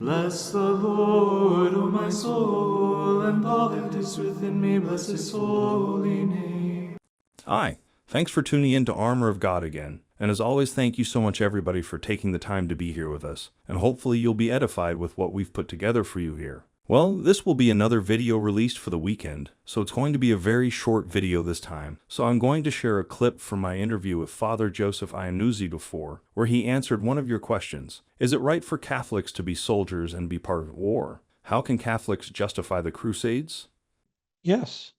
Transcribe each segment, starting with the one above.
Bless the Lord, O my soul, and all that is within me, bless his holy name. Hi, thanks for tuning in to Armor of God again. And as always, thank you so much everybody for taking the time to be here with us. And hopefully you'll be edified with what we've put together for you here. Well, this will be another video released for the weekend, so it's going to be a very short video this time. So I'm going to share a clip from my interview with Father Joseph Iannuzzi before, where he answered one of your questions. Is it right for Catholics to be soldiers and be part of war? How can Catholics justify the Crusades? Yes,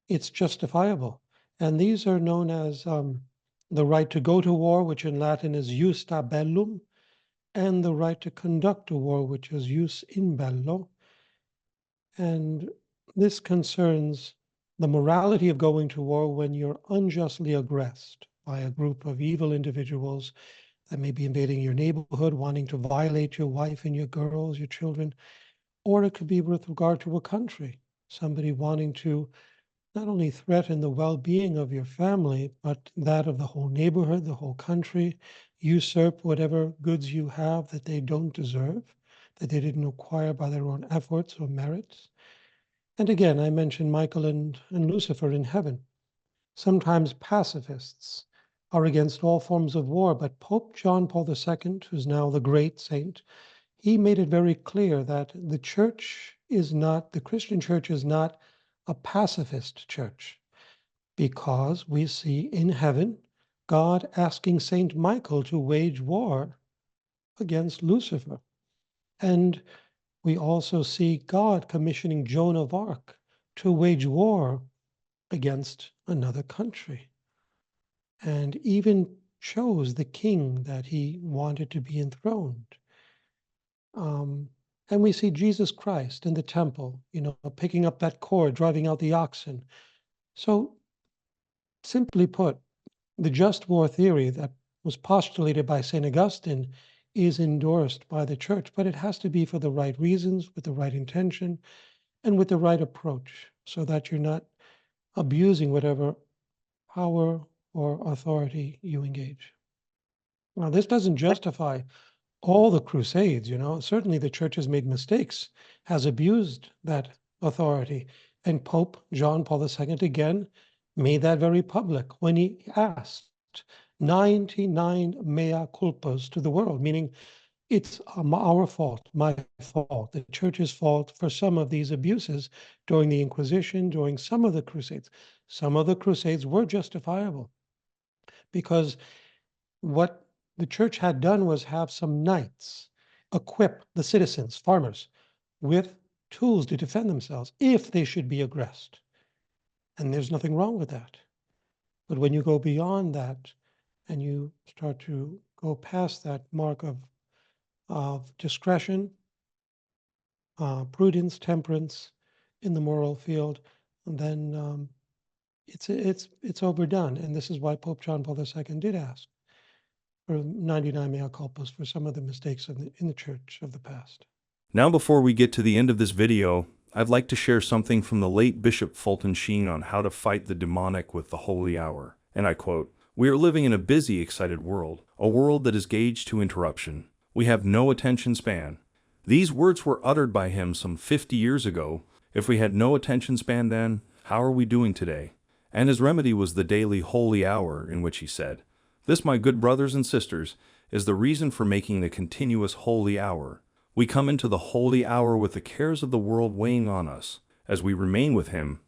it's justifiable. And these are known as the right to go to war, which in Latin is jus ta bellum, and the right to conduct a war, which is jus in bello. And this concerns the morality of going to war when you're unjustly aggressed by a group of evil individuals that may be invading your neighborhood, wanting to violate your wife and your girls, your children, or it could be with regard to a country, somebody wanting to not only threaten the well-being of your family, but that of the whole neighborhood, the whole country, usurp whatever goods you have that they don't deserve, that they didn't acquire by their own efforts or merits. And again, I mentioned Michael and Lucifer in heaven. Sometimes pacifists are against all forms of war, but Pope John Paul II, who's now the great saint, he made it very clear that the Christian church is not a pacifist church, because we see in heaven God asking Saint Michael to wage war against Lucifer. And we also see God commissioning Joan of Arc to wage war against another country, and even chose the king that he wanted to be enthroned. And we see Jesus Christ in the temple, picking up that cord, driving out the oxen. So simply put, the just war theory that was postulated by St. Augustine is endorsed by the church, but it has to be for the right reasons, with the right intention, and with the right approach, so that you're not abusing whatever power or authority you engage. Now, this doesn't justify all the Crusades, certainly the church has made mistakes, has abused that authority. And Pope John Paul II again made that very public when he asked 99 mea culpas to the world, meaning it's our fault, my fault, the church's fault for some of these abuses during the Inquisition, during some of the Crusades. Some of the Crusades were justifiable because what the church had done was have some knights equip the citizens, farmers, with tools to defend themselves if they should be aggressed. And there's nothing wrong with that. But when you go beyond that and you start to go past that mark of discretion, prudence, temperance in the moral field, then it's overdone. And this is why Pope John Paul II did ask for 99 mea culpas for some of the mistakes in the church of the past. Now before we get to the end of this video, I'd like to share something from the late Bishop Fulton Sheen on how to fight the demonic with the holy hour. And I quote, "We are living in a busy, excited world, a world that is gauged to interruption. We have no attention span." These words were uttered by him some 50 years ago. If we had no attention span then, how are we doing today? And his remedy was the daily holy hour, in which he said, "This, my good brothers and sisters, is the reason for making the continuous holy hour. We come into the holy hour with the cares of the world weighing on us. As we remain with him,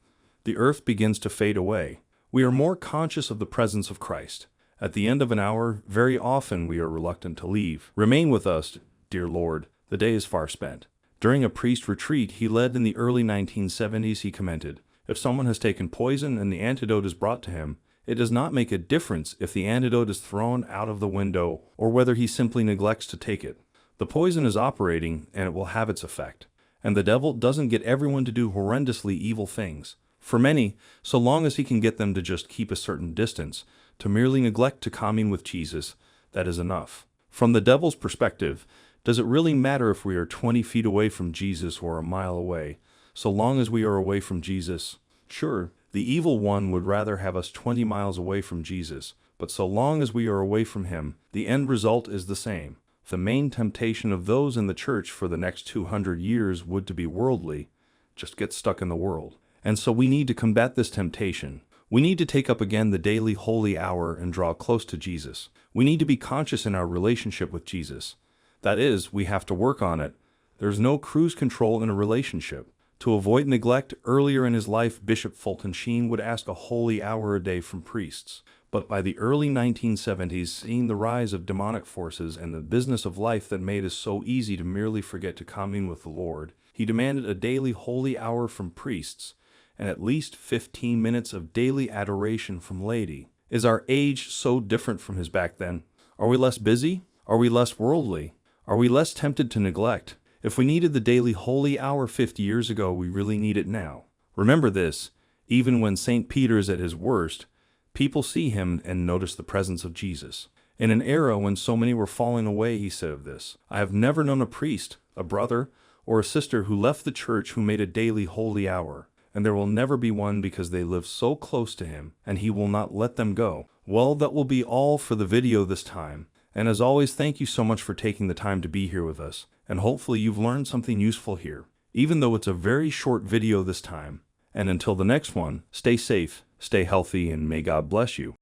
the earth begins to fade away. We are more conscious of the presence of Christ. At the end of an hour, very often we are reluctant to leave. Remain with us, dear Lord, the day is far spent." During a priest retreat he led in the early 1970s, he commented, "If someone has taken poison and the antidote is brought to him, it does not make a difference if the antidote is thrown out of the window or whether he simply neglects to take it. The poison is operating and it will have its effect. And the devil doesn't get everyone to do horrendously evil things. For many, so long as he can get them to just keep a certain distance, to merely neglect to commune with Jesus, that is enough. From the devil's perspective, does it really matter if we are 20 feet away from Jesus or a mile away, so long as we are away from Jesus? Sure, the evil one would rather have us 20 miles away from Jesus, but so long as we are away from him, the end result is the same. The main temptation of those in the church for the next 200 years would to be worldly, just get stuck in the world. And so we need to combat this temptation. We need to take up again the daily holy hour and draw close to Jesus. We need to be conscious in our relationship with Jesus. That is, we have to work on it. There's no cruise control in a relationship. To avoid neglect, earlier in his life, Bishop Fulton Sheen would ask a holy hour a day from priests. But by the early 1970s, seeing the rise of demonic forces and the business of life that made it so easy to merely forget to commune with the Lord, he demanded a daily holy hour from priests and at least 15 minutes of daily adoration from laity. Is our age so different from his back then? Are we less busy? Are we less worldly? Are we less tempted to neglect? If we needed the daily holy hour 50 years ago, we really need it now. Remember this, even when St. Peter is at his worst, people see him and notice the presence of Jesus. In an era when so many were falling away, he said of this, "I have never known a priest, a brother, or a sister who left the church who made a daily holy hour, and there will never be one because they live so close to him, and he will not let them go." Well, that will be all for the video this time. And as always, thank you so much for taking the time to be here with us, and hopefully you've learned something useful here, even though it's a very short video this time. And until the next one, stay safe, stay healthy, and may God bless you.